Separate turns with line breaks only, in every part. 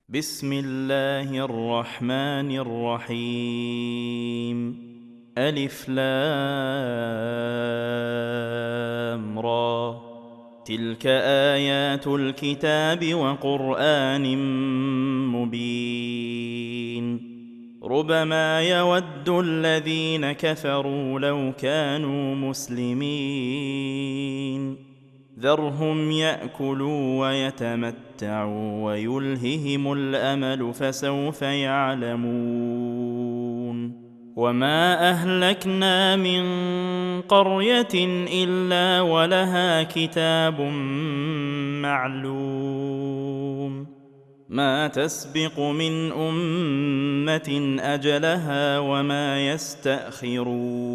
بسم الله الرحمن الرحيم. ألف لام را. تلك آيات الكتاب وقرآن مبين. ربما يود الذين كفروا لو كانوا مسلمين. ذرهم يأكلوا ويتمتعوا ويلههم الأمل فسوف يعلمون. وما أهلكنا من قرية إلا ولها كتاب معلوم. ما تسبق من أمة أجلها وما يستأخرون.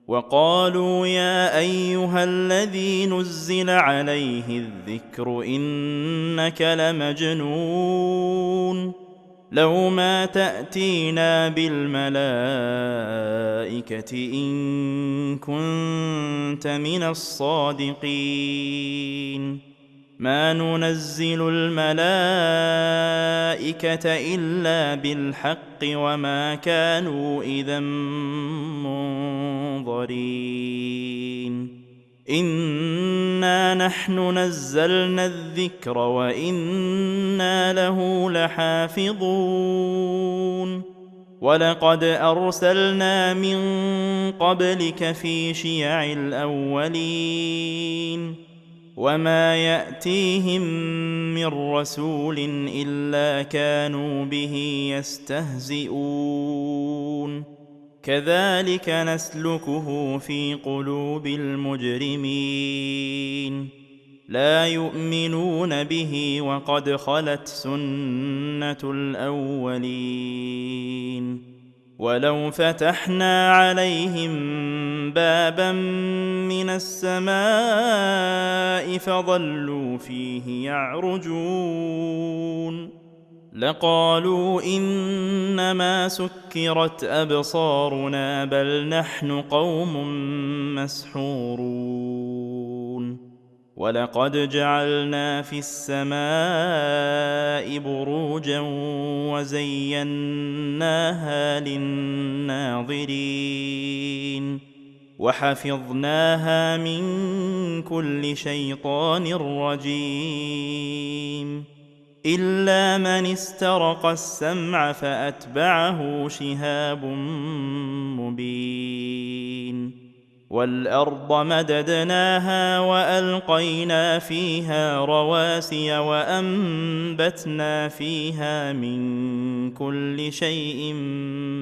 وقالوا يا أيها الذي نزل عليه الذكر إنك لمجنون. لو ما تأتينا بالملائكة إن كنت من الصادقين. ما ننزل الملائكة إلا بالحق وما كانوا إذا منظرين. إنا نحن نزلنا الذكر وإنا له لحافظون. ولقد أرسلنا من قبلك في شيع الأولين. وما يأتيهم من رسول إلا كانوا به يستهزئون. كذلك نسلكه في قلوب المجرمين. لا يؤمنون به وقد خلت سنة الأولين. ولو فتحنا عليهم بابا من السماء فظلوا فيه يعرجون لقالوا إنما سكرت أبصارنا بل نحن قوم مسحورون. ولقد جعلنا في السماء بروجا وزيناها للناظرين. وحفظناها من كل شيطان رجيم. إلا من استرق السمع فأتبعه شهاب مبين. والأرض مددناها وألقينا فيها رواسي وأنبتنا فيها من كل شيء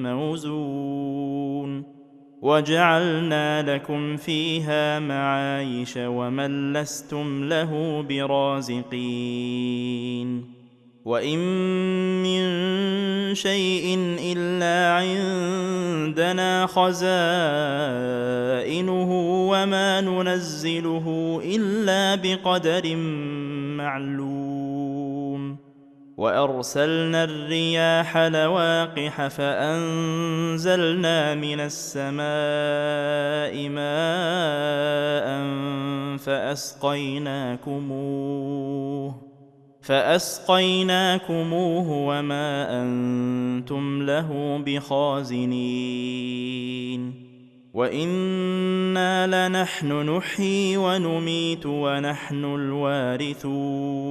موزون. وجعلنا لكم فيها معايش ومن لستم له برازقين. وإن من شيء إلا عندنا خزائنه وما ننزله إلا بقدر معلوم. وأرسلنا الرياح لواقح فأنزلنا من السماء ماء فأسقيناكموه وما أنتم له بخازنين. وإنا لنحن نحيي ونميت ونحن الوارثون.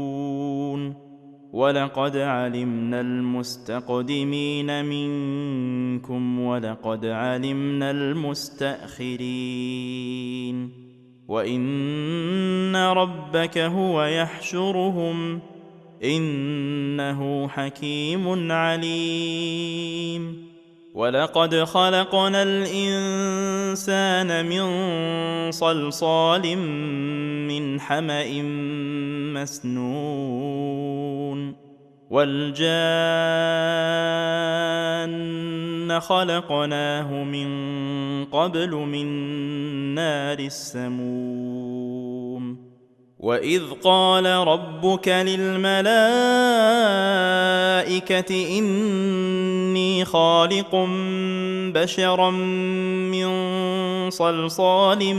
ولقد علمنا المستقدمين منكم ولقد علمنا المستأخرين. وإن ربك هو يحشرهم إنه حكيم عليم. ولقد خلقنا الإنسان من صلصال من حمأ مسنون. والجان خلقناه من قبل من نار السموم. وإذ قال ربك للملائكة إني خالق بشرا من صلصال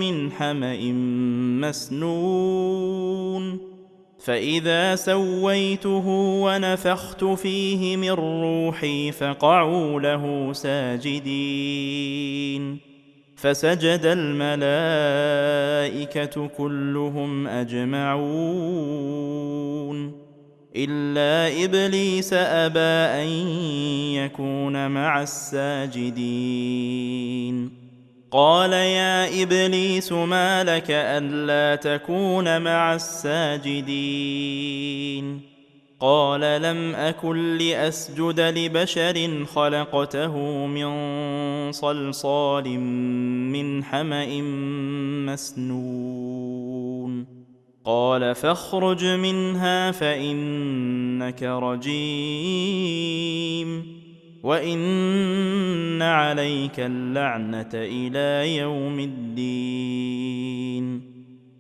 من حمأ مسنون فإذا سويته ونفخت فيه من روحي فقعوا له ساجدين فسجد الملائكة كلهم أجمعون إلا إبليس أبى أن يكون مع الساجدين قال يا إبليس ما لك ألا تكون مع الساجدين قال لم أكن لأسجد لبشر خلقته من صلصال من حمأ مسنون قال فاخرج منها فإنك رجيم وإن عليك اللعنة إلى يوم الدين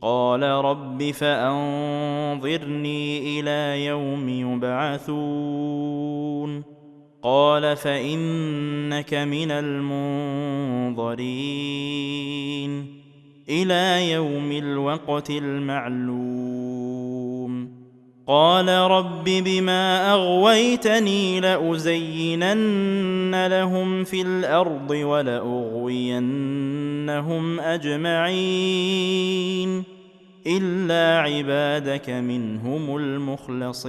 قال رب فأنظرني إلى يوم يبعثون قال فإنك من المنظرين إلى يوم الوقت المعلوم قال رب بما أغويتني لأزينن لهم في الأرض ولأغوينهم أجمعين إلا عبادك منهم المخلصين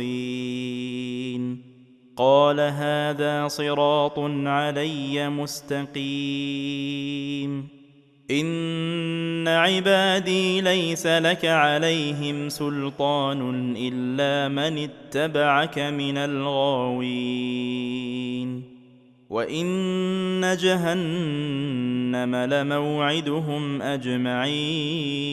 قال هذا صراط علي مستقيم إن عبادي ليس لك عليهم سلطان إلا من اتبعك من الغاوين وإن جهنم لموعدهم أجمعين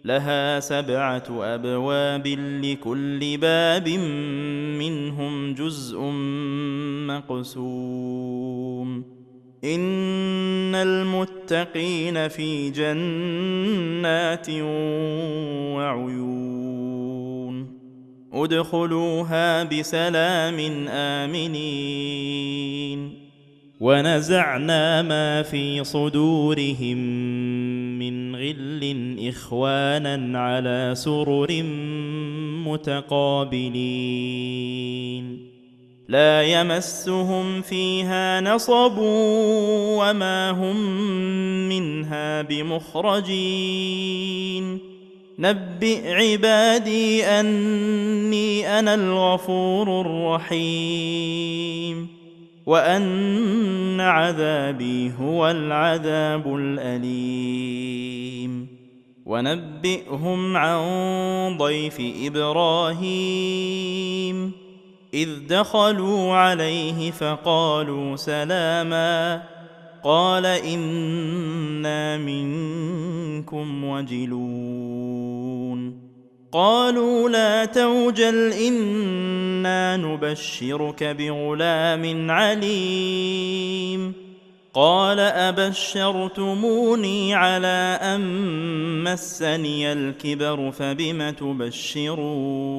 لها 7 أبواب لكل باب منهم جزء مقسوم إن المتقين في جنات وعيون ادخلوها بسلام آمنين ونزعنا ما في صدورهم من غل إخوانا على سرر متقابلين لا يمسهم فيها نصب وما هم منها بمخرجين نبئ عبادي أني أنا الغفور الرحيم وأن عذابي هو العذاب الأليم ونبئهم عن ضيف إبراهيم إذ دخلوا عليه فقالوا سلاما قال إنا منكم وجلون قالوا لا توجل إنا نبشرك بغلام عليم قال أبشرتموني على أن مسني الكبر فبم تبشرون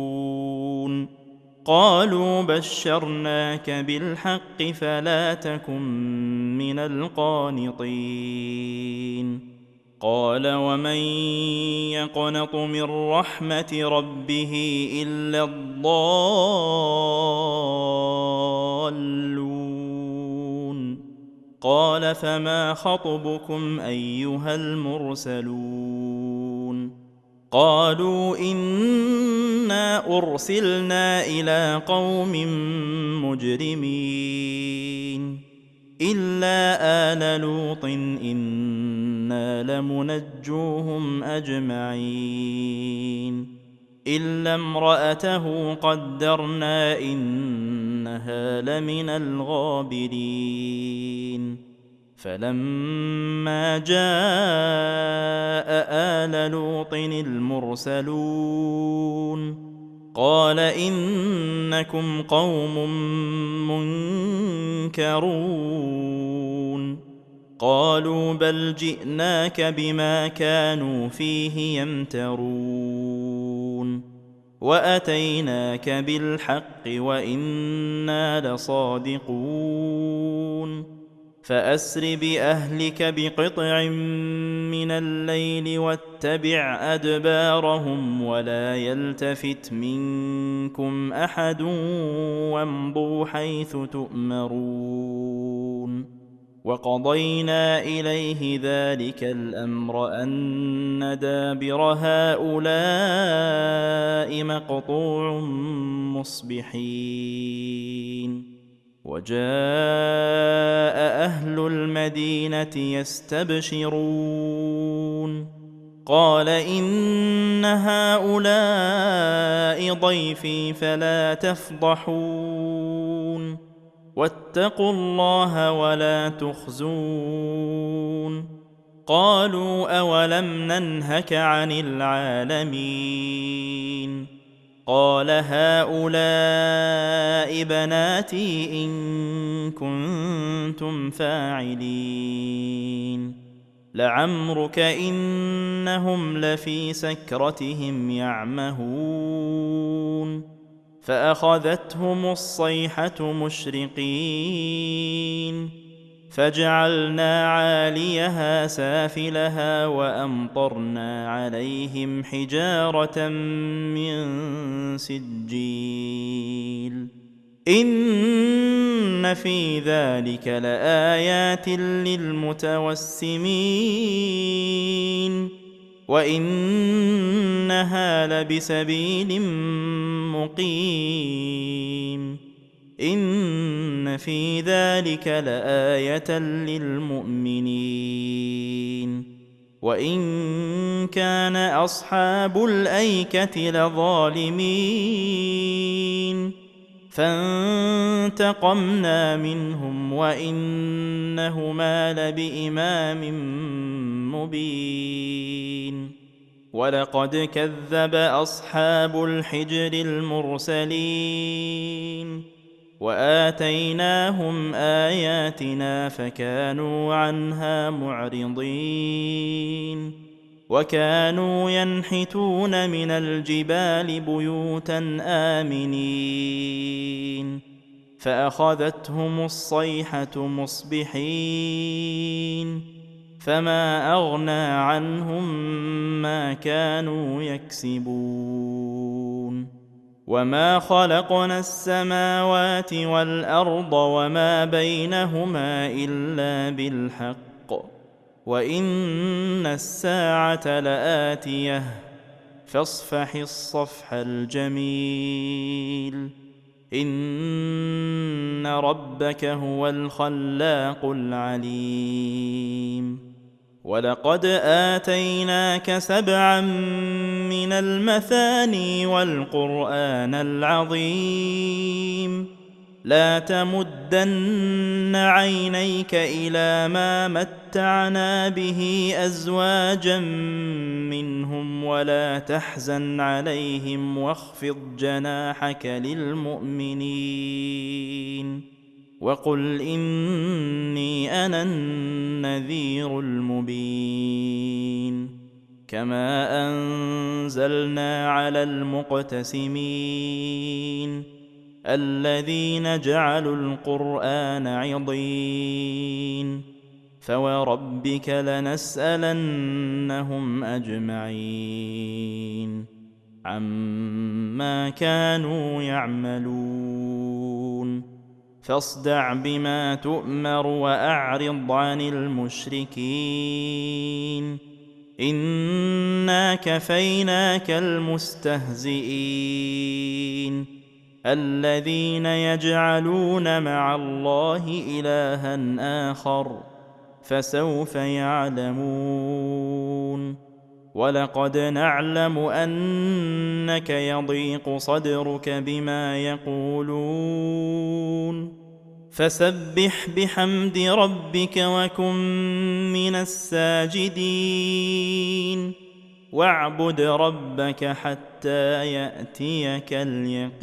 قالوا بشرناك بالحق فلا تكن من القانطين قال ومن يقنط من رحمة ربه إلا الضالون قال فما خطبكم أيها المرسلون قالوا إنا أرسلنا إلى قوم مجرمين إلا آل لوط إنا لمنجوهم أجمعين إلا امرأته قدرنا إنها لمن الغابرين فلما جاء آل لوط المرسلون قال إنكم قوم منكرون قالوا بل جئناك بما كانوا فيه يمترون وأتيناك بالحق وإنا لصادقون فأسر بأهلك بقطع من الليل واتبع أدبارهم ولا يلتفت منكم أحد وامضوا حيث تؤمرون وقضينا إليه ذلك الأمر أن دابر هؤلاء مقطوع مصبحين وجاء أهل المدينة يستبشرون قال إن هؤلاء ضيفي فلا تفضحون واتقوا الله ولا تخزون قالوا أولم ننهك عن العالمين قال هؤلاء بناتي إن كنتم فاعلين لعمرك إنهم لفي سكرتهم يعمهون فأخذتهم الصيحة مشرقين فجعلنا عاليها سافلها وأمطرنا عليهم حجارة من سجيل إن في ذلك لآيات للمتوسمين وإنها لبسبيل مقيم إن في ذلك لآية للمؤمنين وإن كان أصحاب الأيكة لظالمين فانتقمنا منهم وإنهما لبإمام مبين ولقد كذب أصحاب الحجر المرسلين وآتيناهم آياتنا فكانوا عنها معرضين وكانوا ينحتون من الجبال بيوتا آمنين فأخذتهم الصيحة مصبحين فما أغنى عنهم ما كانوا يكسبون وما خلقنا السماوات والأرض وما بينهما إلا بالحق وإن الساعة لآتية فاصفح الصفح الجميل إن ربك هو الخلاق العليم ولقد آتيناك 7 من المثاني والقرآن العظيم لا تمدن عينيك إلى ما متعنا به أزواجا منهم ولا تحزن عليهم واخفض جناحك للمؤمنين وقل إني أنا النذير المبين كما أنزلنا على المقتسمين الذين جعلوا القرآن عضين فوربك لنسألنهم أجمعين عما كانوا يعملون فاصدع بما تؤمر وأعرض عن المشركين إنا كفيناك المستهزئين الذين يجعلون مع الله إلها آخر فسوف يعلمون ولقد نعلم أنك يضيق صدرك بما يقولون فسبح بحمد ربك وكن من الساجدين واعبد ربك حتى يأتيك اليقين.